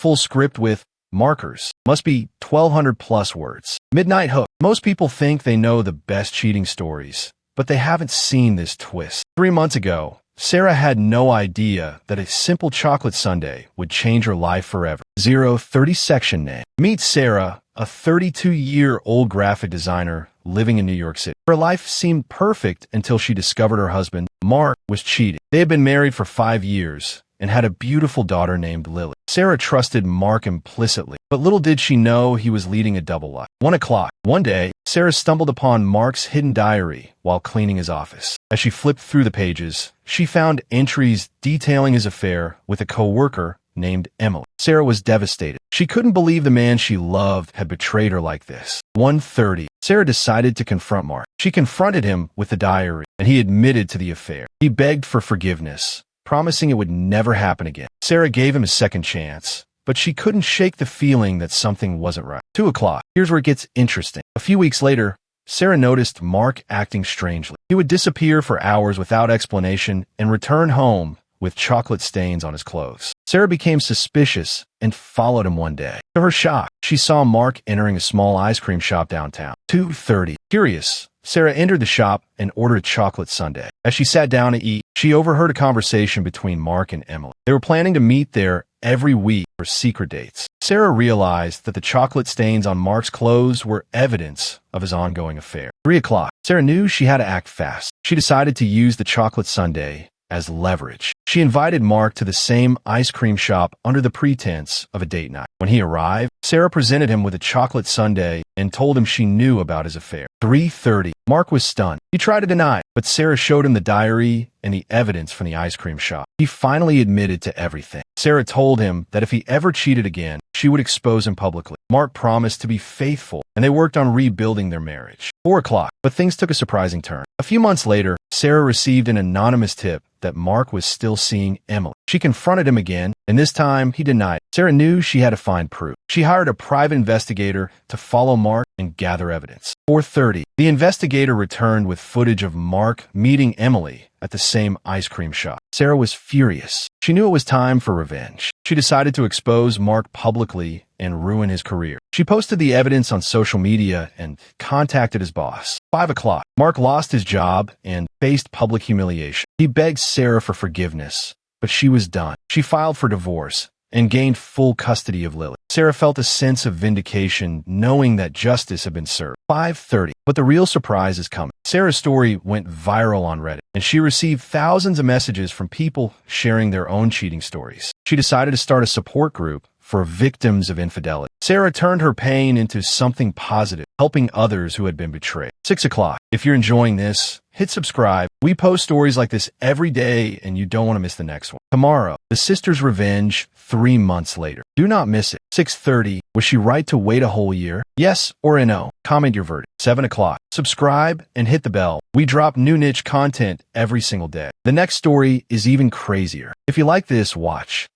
Full script with markers. Must be 1,200 plus words. Midnight hook. Most people think they know the best cheating stories, but they haven't seen this twist. 3 months ago, Sarah had no idea that a simple chocolate sundae would change her life forever. 030 section name. Meet Sarah, a 32-year-old graphic designer living in New York City. Her life seemed perfect until she discovered her husband, Mark, was cheating. They had been married for 5 years and had a beautiful daughter named Lily. Sarah trusted Mark implicitly, but little did she know he was leading a double life. 1 o'clock. One day, Sarah stumbled upon Mark's hidden diary while cleaning his office. As she flipped through the pages, she found entries detailing his affair with a co-worker named Emily. Sarah was devastated. She couldn't believe the man she loved had betrayed her like this. 1:30. Sarah decided to confront Mark. She confronted him with the diary, and he admitted to the affair. He begged for forgiveness, promising it would never happen again. Sarah gave him a second chance, but she couldn't shake the feeling that something wasn't right. 2 o'clock. Here's where it gets interesting. A few weeks later, Sarah noticed Mark acting strangely. He would disappear for hours without explanation and return home with chocolate stains on his clothes. Sarah became suspicious and followed him one day. To her shock, she saw Mark entering a small ice cream shop downtown. 2:30. Curious, Sarah entered the shop and ordered a chocolate sundae. As she sat down to eat, she overheard a conversation between Mark and Emily. They were planning to meet there every week for secret dates. Sarah realized that the chocolate stains on Mark's clothes were evidence of his ongoing affair. 3 o'clock. Sarah knew she had to act fast. She decided to use the chocolate sundae as leverage. She invited Mark to the same ice cream shop under the pretense of a date night. When he arrived, Sarah presented him with a chocolate sundae and told him she knew about his affair. 3:30. Mark was stunned. He tried to deny, but Sarah showed him the diary and the evidence from the ice cream shop. He finally admitted to everything. Sarah told him that if he ever cheated again, she would expose him publicly. Mark promised to be faithful, and they worked on rebuilding their marriage. 4 o'clock. But things took a surprising turn. A few months later, Sarah received an anonymous tip that Mark was still seeing Emily. She confronted him again, and this time he denied. Sarah knew she had to find proof. She hired a private investigator to follow Mark and gather evidence. 4:30. The investigator returned with footage of Mark meeting Emily at the same ice cream shop. Sarah was furious. She knew it was time for revenge. She decided to expose Mark publicly and ruin his career. She posted the evidence on social media and contacted his boss. 5 o'clock. Mark lost his job and faced public humiliation. He begged Sarah for forgiveness, but she was done. She filed for divorce and gained full custody of Lily. Sarah felt a sense of vindication knowing that justice had been served. 5:30. But the real surprise is coming. Sarah's story went viral on Reddit, and she received thousands of messages from people sharing their own cheating stories. She decided to start a support group for victims of infidelity. Sarah turned her pain into something positive, helping others who had been betrayed. 6 o'clock. If you're enjoying this, hit subscribe. We post stories like this every day, and you don't want to miss the next one. Tomorrow, the sister's revenge 3 months later. Do not miss it. 6:30. Was she right to wait a whole year? Yes or a no? Comment your verdict. 7 o'clock. Subscribe and hit the bell. We drop new niche content every single day. The next story is even crazier. If you like this, watch.